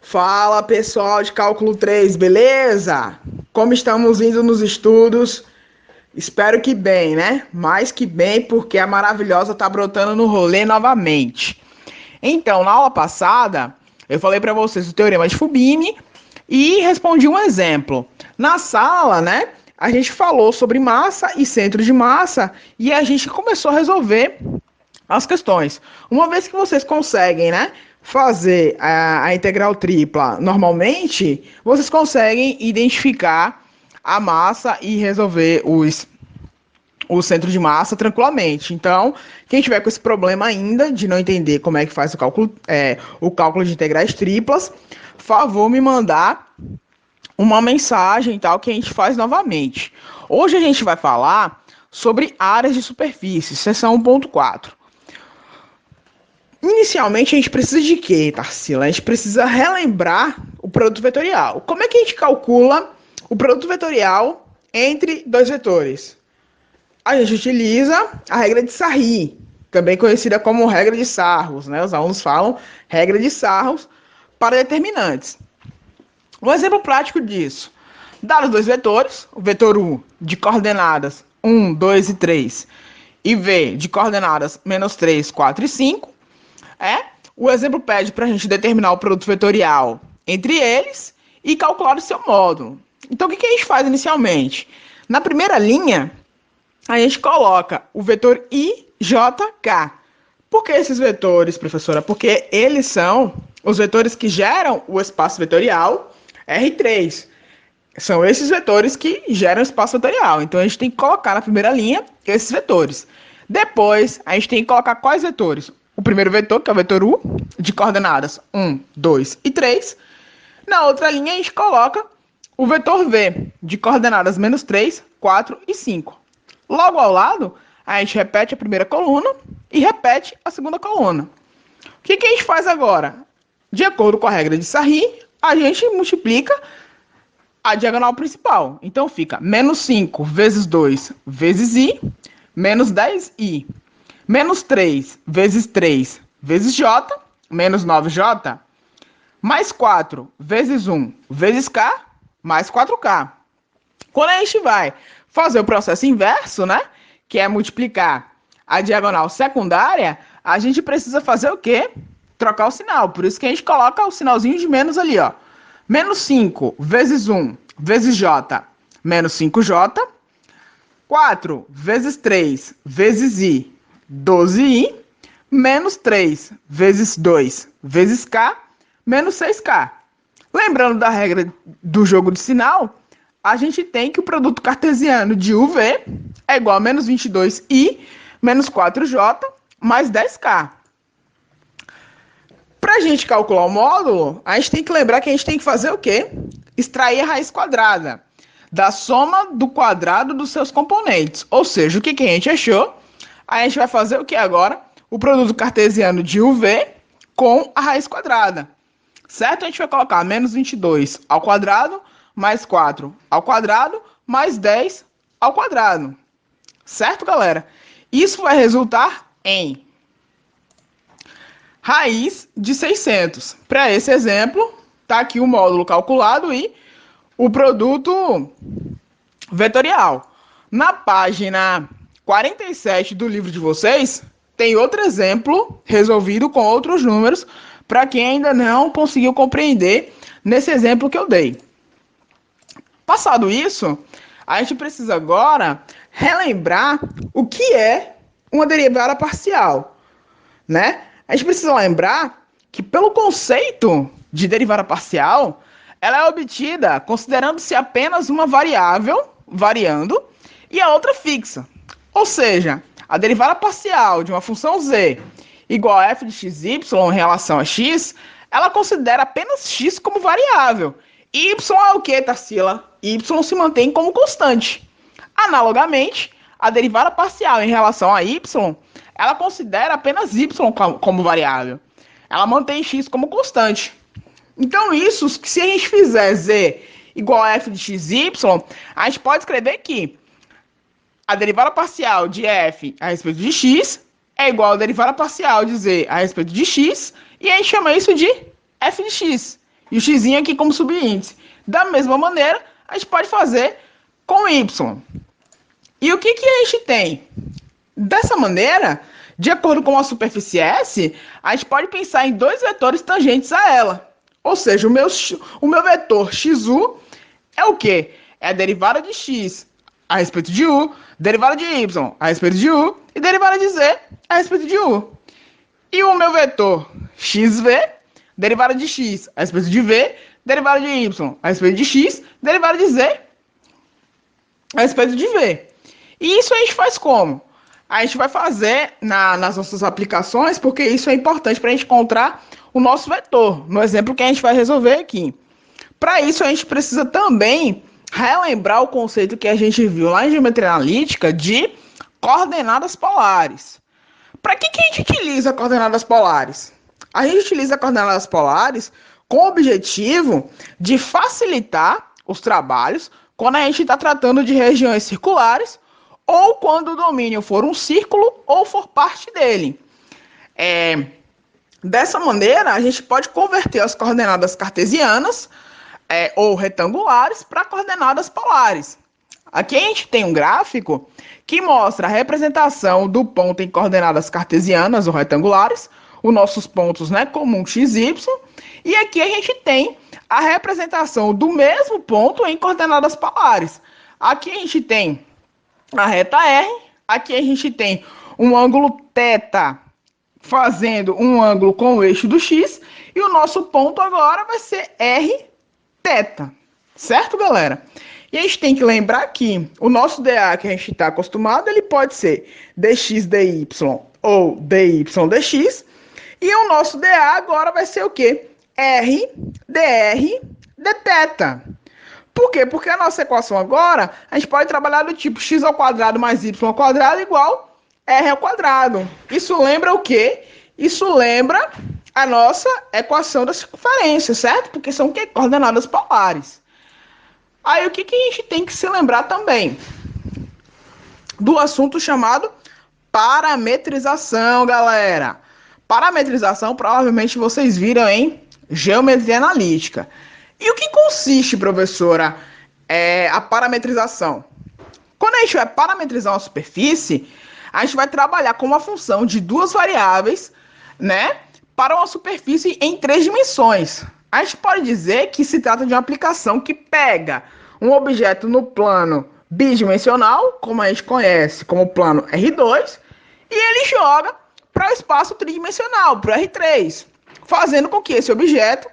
Fala pessoal de cálculo 3, beleza? Como estamos indo nos estudos? Espero que bem, né? Mais que bem, porque a maravilhosa tá brotando no rolê novamente. Então, na aula passada, eu falei para vocês o teorema de Fubini e respondi um exemplo. Na sala, né? A gente falou sobre massa e centro de massa e a gente começou a resolver as questões. Uma vez que vocês conseguem, né, fazer a integral tripla normalmente, vocês conseguem identificar a massa e resolver o centro de massa tranquilamente. Então, quem tiver com esse problema ainda de não entender como é que faz o cálculo de integrais triplas, favor me mandar uma mensagem e tal que a gente faz novamente. Hoje a gente vai falar sobre áreas de superfície, seção 1.4. Inicialmente, a gente precisa de quê, Tarsila? A gente precisa relembrar o produto vetorial. Como é que a gente calcula o produto vetorial entre dois vetores? A gente utiliza a regra de Sarri, também conhecida como regra de Sarros, né? Os alunos falam regra de Sarros para determinantes. Um exemplo prático disso. Dados dois vetores, o vetor U de coordenadas 1, 2 e 3 e V de coordenadas menos 3, 4 e 5, o exemplo pede para a gente determinar o produto vetorial entre eles e calcular o seu módulo. Então, o que a gente faz inicialmente? Na primeira linha, a gente coloca o vetor IJK. Por que esses vetores, professora? Porque eles são os vetores que geram o espaço vetorial R3. São esses vetores que geram o espaço vetorial. Então, a gente tem que colocar na primeira linha esses vetores. Depois, a gente tem que colocar quais vetores? O primeiro vetor, que é o vetor U, de coordenadas 1, 2 e 3. Na outra linha, a gente coloca o vetor V, de coordenadas menos 3, 4 e 5. Logo ao lado, a gente repete a primeira coluna e repete a segunda coluna. O que a gente faz agora? De acordo com a regra de Sarri, a gente multiplica a diagonal principal. Então, fica menos 5 vezes 2 vezes I, menos 10I. Menos 3 vezes 3 vezes J, menos 9J, mais 4 vezes 1 vezes K, mais 4K. Quando a gente vai fazer o processo inverso, né, que é multiplicar a diagonal secundária, a gente precisa fazer o quê? Trocar o sinal. Por isso que a gente coloca o sinalzinho de menos ali, ó. Menos 5 vezes 1 vezes J, menos 5J. 4 vezes 3 vezes I, 12i, menos 3 vezes 2 vezes k, menos 6k. Lembrando da regra do jogo de sinal, a gente tem que o produto cartesiano de UV é igual a menos 22i, menos 4j, mais 10k. Para a gente calcular o módulo, a gente tem que lembrar que a gente tem que fazer o quê? Extrair a raiz quadrada da soma do quadrado dos seus componentes. Ou seja, o que a gente achou? A gente vai fazer o que agora? O produto cartesiano de UV com a raiz quadrada. Certo? A gente vai colocar menos 22 ao quadrado, mais 4 ao quadrado, mais 10 ao quadrado. Certo, galera? Isso vai resultar em raiz de 600. Para esse exemplo, tá aqui o módulo calculado e o produto vetorial. Na página 47 do livro de vocês, tem outro exemplo resolvido com outros números para quem ainda não conseguiu compreender nesse exemplo que eu dei. Passado isso, a gente precisa agora relembrar o que é uma derivada parcial, né? A gente precisa lembrar que pelo conceito de derivada parcial, ela é obtida considerando-se apenas uma variável variando e a outra fixa. Ou seja, a derivada parcial de uma função z igual a f de xy em relação a x, ela considera apenas x como variável. Y é o que, Tarsila? Y se mantém como constante. Analogamente, a derivada parcial em relação a y, ela considera apenas y como variável. Ela mantém x como constante. Então, isso, se a gente fizer z igual a f de xy, a gente pode escrever que a derivada parcial de f a respeito de x é igual a derivada parcial de z a respeito de x, e a gente chama isso de f de x. e o x aqui como subíndice. Da mesma maneira, a gente pode fazer com y. E o que a gente tem? Dessa maneira, de acordo com a superfície S, a gente pode pensar em dois vetores tangentes a ela. Ou seja, o meu vetor XU é o quê? É a derivada de x a respeito de u, derivada de y a respeito de u e derivada de z a respeito de u. E o meu vetor XV, derivada de x a respeito de v, derivada de y a respeito de x, derivada de z a respeito de v. E isso a gente faz como? A gente vai fazer nas nossas aplicações, porque isso é importante para a gente encontrar o nosso vetor, no exemplo que a gente vai resolver aqui. Para isso, a gente precisa também relembrar o conceito que a gente viu lá em geometria analítica de coordenadas polares. Para que a gente utiliza coordenadas polares? A gente utiliza coordenadas polares com o objetivo de facilitar os trabalhos quando a gente está tratando de regiões circulares ou quando o domínio for um círculo ou for parte dele. Dessa maneira, a gente pode converter as coordenadas cartesianas ou retangulares para coordenadas polares. Aqui a gente tem um gráfico que mostra a representação do ponto em coordenadas cartesianas ou retangulares, os nossos pontos, né, comum x, y, e aqui a gente tem a representação do mesmo ponto em coordenadas polares. Aqui a gente tem a reta R, aqui a gente tem um ângulo θ fazendo um ângulo com o eixo do x, e o nosso ponto agora vai ser r θ, certo, galera? E a gente tem que lembrar que o nosso dA que a gente está acostumado, ele pode ser dx dy ou dy dx, e o nosso dA agora vai ser o quê? R dr dθ. Por quê? Porque a nossa equação agora, a gente pode trabalhar do tipo x ao quadrado mais y ao quadrado igual r ao quadrado. Isso lembra o quê? Isso lembra a nossa equação da circunferência, certo? Porque são o quê? Coordenadas polares. Aí o que a gente tem que se lembrar também? Do assunto chamado parametrização, galera. Parametrização, provavelmente vocês viram em geometria analítica. E o que consiste, professora, a parametrização? Quando a gente vai parametrizar uma superfície, a gente vai trabalhar com uma função de duas variáveis, né, para uma superfície em 3 dimensões. A gente pode dizer que se trata de uma aplicação que pega um objeto no plano bidimensional, como a gente conhece como plano R2, e ele joga para o espaço tridimensional, para o R3, fazendo com que esse objeto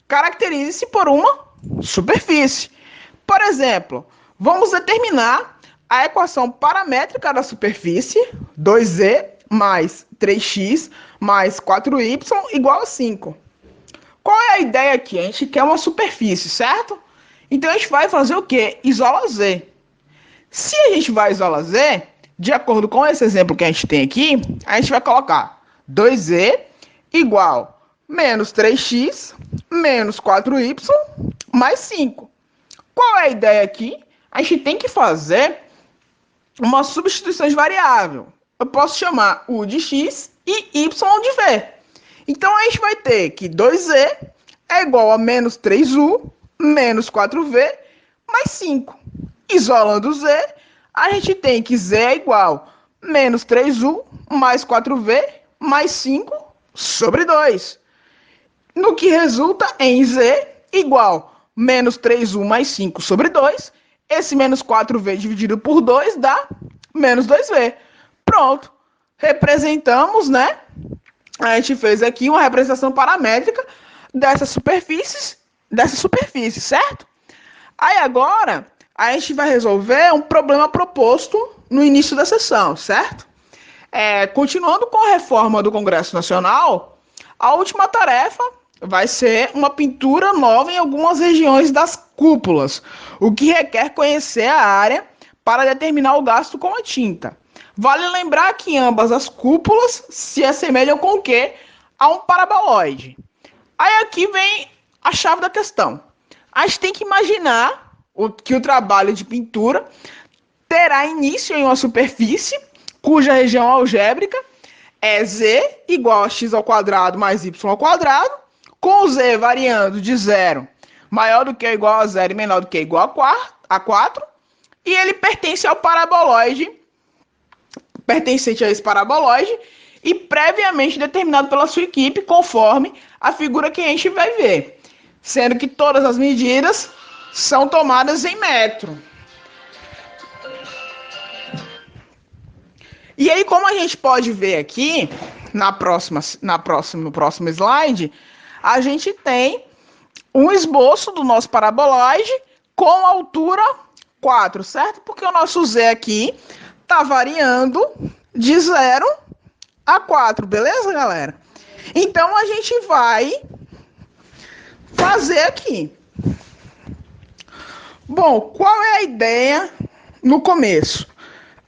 caracterize-se por uma superfície. Por exemplo, vamos determinar a equação paramétrica da superfície, 2z mais 3x mais 4y igual a 5. Qual é a ideia aqui? A gente quer uma superfície, certo? Então a gente vai fazer o quê? Isola z. Se a gente vai isolar z, de acordo com esse exemplo que a gente tem aqui, a gente vai colocar 2z igual menos 3x menos 4y mais 5. Qual é a ideia aqui? A gente tem que fazer uma substituição de variável. Eu posso chamar u de x e y de v. Então a gente vai ter que 2z é igual a menos 3u menos 4v mais 5. Isolando z, a gente tem que z é igual a menos 3u mais 4v mais 5 sobre 2. No que resulta em z igual a menos 3u mais 5 sobre 2. Esse menos 4v dividido por 2 dá menos 2v. Pronto. Representamos, né? A gente fez aqui uma representação paramétrica dessas superfícies, certo? Aí agora, a gente vai resolver um problema proposto no início da sessão, certo? Continuando com a reforma do Congresso Nacional, a última tarefa vai ser uma pintura nova em algumas regiões das cúpulas, o que requer conhecer a área para determinar o gasto com a tinta. Vale lembrar que ambas as cúpulas se assemelham com o quê? A um paraboloide. Aí aqui vem a chave da questão. A gente tem que imaginar que o trabalho de pintura terá início em uma superfície cuja região algébrica é z igual a x ao quadrado mais y ao quadrado, com o z variando de 0 maior do que ou igual a 0 e menor do que ou igual a 4, e ele pertence ao paraboloide, pertencente a esse paraboloide, e previamente determinado pela sua equipe, conforme a figura que a gente vai ver, sendo que todas as medidas são tomadas em metro. E aí, como a gente pode ver aqui, no próximo slide, a gente tem um esboço do nosso paraboloide com altura 4, certo? Porque o nosso z aqui está variando de 0 a 4, beleza, galera? Então, a gente vai fazer aqui. Bom, qual é a ideia no começo?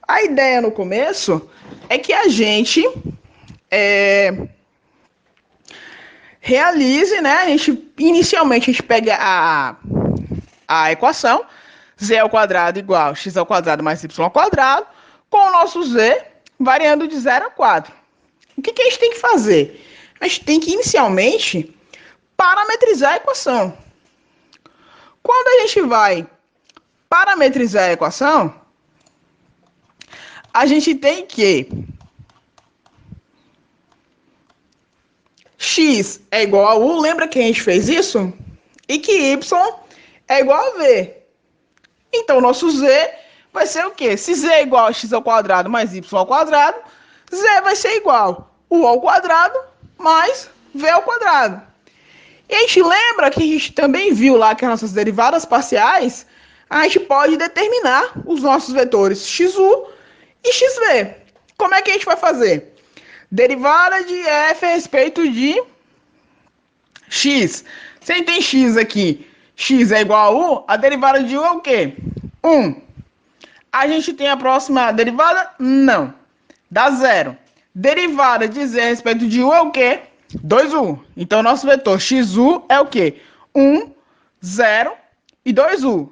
A ideia no começo é que a gente realize, né? Inicialmente a gente pega a equação z ao quadrado igual a x ao quadrado mais y ao quadrado, com o nosso z variando de 0 a 4. O que a gente tem que fazer? A gente tem que inicialmente parametrizar a equação. Quando a gente vai parametrizar a equação, a gente tem que x é igual a u, lembra que a gente fez isso? E que y é igual a v. Então, o nosso z vai ser o quê? Se z é igual a x ao quadrado mais y ao quadrado, z vai ser igual a u ao quadrado mais v ao quadrado. E a gente lembra que a gente também viu lá que as nossas derivadas parciais, a gente pode determinar os nossos vetores xu e xv. Como é que a gente vai fazer? Derivada de f a respeito de x. Se a gente tem x aqui, x é igual a u, a derivada de u é o quê? 1. A gente tem a próxima derivada? Não. Dá 0. Derivada de z a respeito de u é o quê? 2u. Então, nosso vetor xu é o quê? 1, 0 e 2u.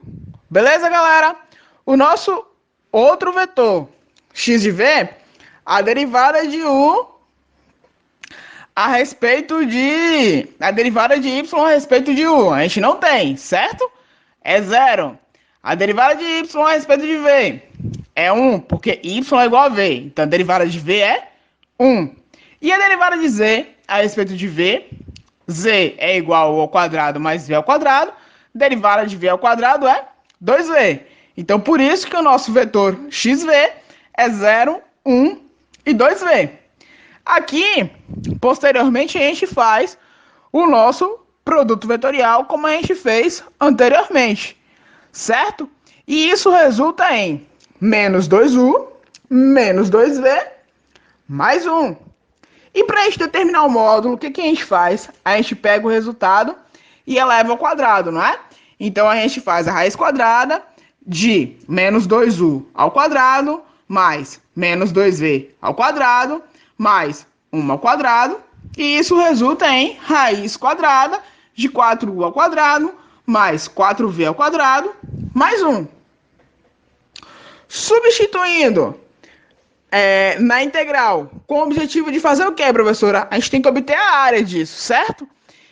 Beleza, galera? O nosso outro vetor, x de v, a derivada de u a respeito de... a derivada de y a respeito de u. A gente não tem, certo? É 0. A derivada de y a respeito de v é 1, porque y é igual a v. Então, a derivada de v é 1. E a derivada de z a respeito de v, z é igual ao quadrado mais v ao quadrado. Derivada de v ao quadrado é 2v. Então, por isso que o nosso vetor xv é 0, 1 e 2v. Aqui, posteriormente, a gente faz o nosso produto vetorial como a gente fez anteriormente, certo? E isso resulta em menos 2u, menos 2v, mais 1. E para a gente determinar o módulo, o que a gente faz? A gente pega o resultado e eleva ao quadrado, não é? Então, a gente faz a raiz quadrada de menos 2u ao quadrado, mais menos 2v ao quadrado, mais 1 ao quadrado, e isso resulta em raiz quadrada de 4u ao quadrado, mais 4v ao quadrado, mais 1. Substituindo na integral, com o objetivo de fazer o quê, professora? A gente tem que obter a área disso, certo?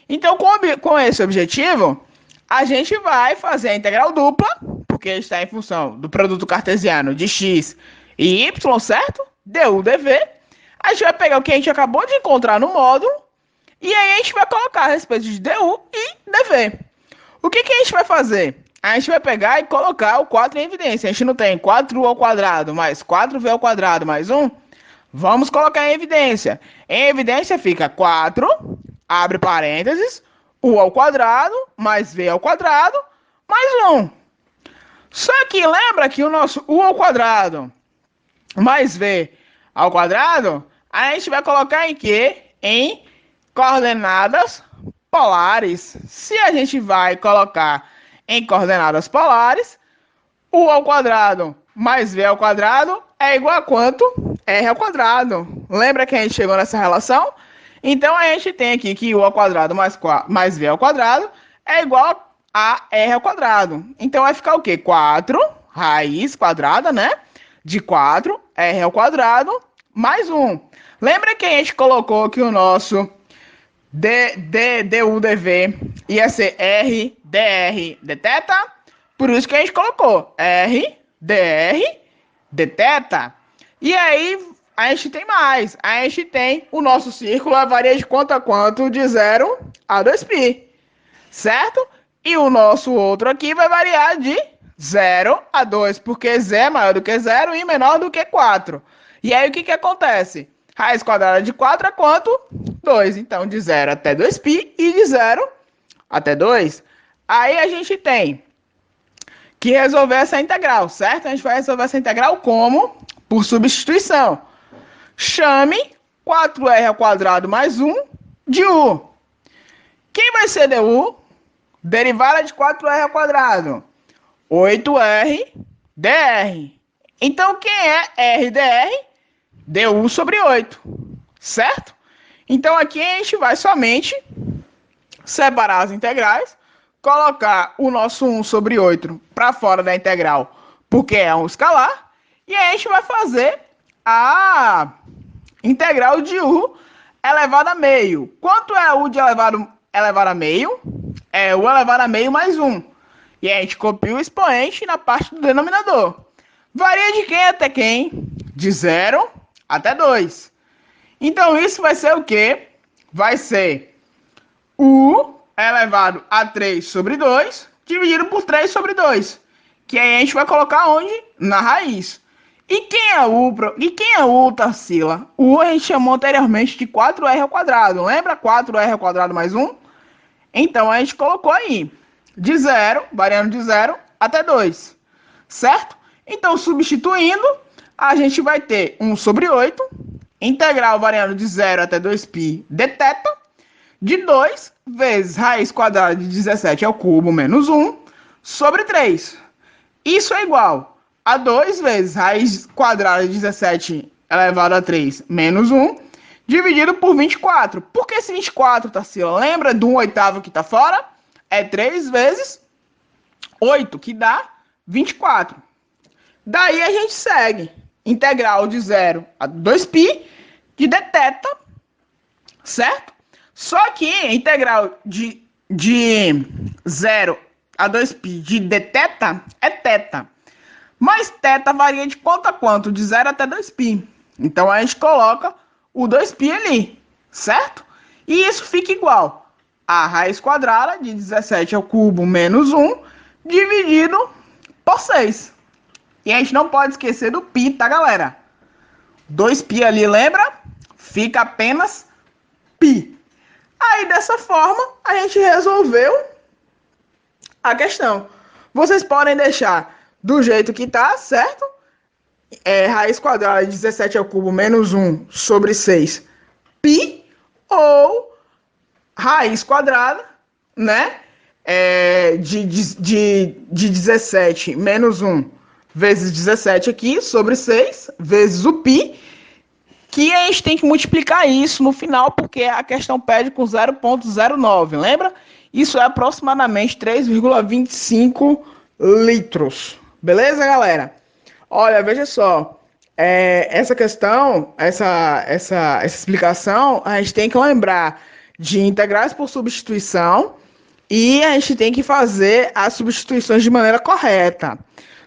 Então, com esse objetivo, a gente vai fazer a integral dupla, porque está em função do produto cartesiano de x e y, certo? Du, dv. A gente vai pegar o que a gente acabou de encontrar no módulo, e aí a gente vai colocar a respeito de du e dv. O que a gente vai fazer? A gente vai pegar e colocar o 4 em evidência. A gente não tem 4u ao quadrado mais 4v ao quadrado mais 1. Vamos colocar em evidência. Em evidência fica 4, abre parênteses, u ao quadrado mais v ao quadrado mais 1. Só que lembra que o nosso u ao quadrado mais v ao quadrado, a gente vai colocar em quê? Em coordenadas polares. Se a gente vai colocar em coordenadas polares, u ao quadrado mais v ao quadrado é igual a quanto? R ao quadrado. Lembra que a gente chegou nessa relação? Então, a gente tem aqui que u ao quadrado mais v ao quadrado é igual a R ao quadrado. Então, vai ficar o quê? 4, raiz quadrada, né? De 4, R ao quadrado, mais 1. Lembra que a gente colocou que o nosso du, dv ia ser r, dr, dθ. Por isso que a gente colocou r, dr, dθ. E aí, a gente tem mais. A gente tem o nosso círculo, varia de quanto a quanto? De 0 a 2π. Certo? E o nosso outro aqui vai variar de 0 a 2, porque z é maior do que 0 e menor do que 4. E aí, o que acontece? Raiz quadrada de 4 é quanto? 2. Então, de 0 até 2π e de 0 até 2. Aí, a gente tem que resolver essa integral, certo? A gente vai resolver essa integral como? Por substituição. Chame 4r ao quadrado mais 1 de u. Quem vai ser du? Derivada de 4r ao quadrado. 8r dr. Então, quem é r dr? Du sobre 8. Certo? Então, aqui a gente vai somente separar as integrais, colocar o nosso 1 sobre 8 para fora da integral, porque é um escalar, e a gente vai fazer a integral de u elevado a meio. Quanto é u de elevado a meio? É u elevado a meio mais 1. E a gente copia o expoente na parte do denominador. Varia de quem até quem? De 0 até 2. Então, isso vai ser o quê? Vai ser u elevado a 3 sobre 2, dividido por 3 sobre 2. Que aí a gente vai colocar onde? Na raiz. E quem é u, Tarsila? U a gente chamou anteriormente de 4r ao quadrado. Lembra? 4r ao quadrado mais 1? Então, a gente colocou aí. De 0, variando de 0 até 2. Certo? Então, substituindo, a gente vai ter 1 sobre 8. Integral variando de 0 até 2π dθ. De 2 vezes raiz quadrada de 17 ao cubo menos 1 sobre 3. Isso é igual a 2 vezes raiz quadrada de 17 elevado a 3 menos 1, dividido por 24. Por que esse 24, Tarsila? Lembra do 1/8 que está fora? É 3 vezes 8, que dá 24. Daí a gente segue. Integral de 0 a 2π de dθ, certo? Só que a integral de 0 a 2π de dθ é θ. Mas θ varia de quanto a quanto? De 0 até 2π. Então, a gente coloca o 2π ali, certo? E isso fica igual a raiz quadrada de 17 ao cubo menos 1, dividido por 6. E a gente não pode esquecer do π, tá, galera? 2π ali, lembra? Fica apenas π. Aí, dessa forma, a gente resolveu a questão. Vocês podem deixar do jeito que tá, certo? Raiz quadrada de 17 ao cubo menos 1 sobre 6 π, ou raiz quadrada, né? De 17 menos 1 vezes 17 aqui, sobre 6, vezes o π, que a gente tem que multiplicar isso no final, porque a questão pede com 0,09, lembra? Isso é aproximadamente 3,25 litros. Beleza, galera? Olha, veja só. Essa questão, essa explicação, a gente tem que lembrar de integrais por substituição e a gente tem que fazer as substituições de maneira correta.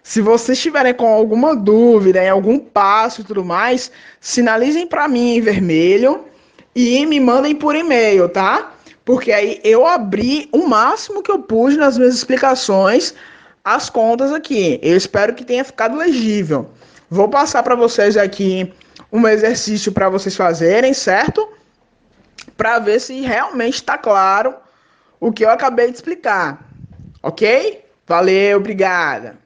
Se vocês estiverem com alguma dúvida em algum passo e tudo mais, sinalizem para mim em vermelho e me mandem por e-mail, tá? Porque aí eu abri o máximo que eu pude nas minhas explicações as contas aqui. Eu espero que tenha ficado legível. Vou passar para vocês aqui um exercício para vocês fazerem, certo? Para ver se realmente está claro o que eu acabei de explicar. Ok? Valeu, obrigada.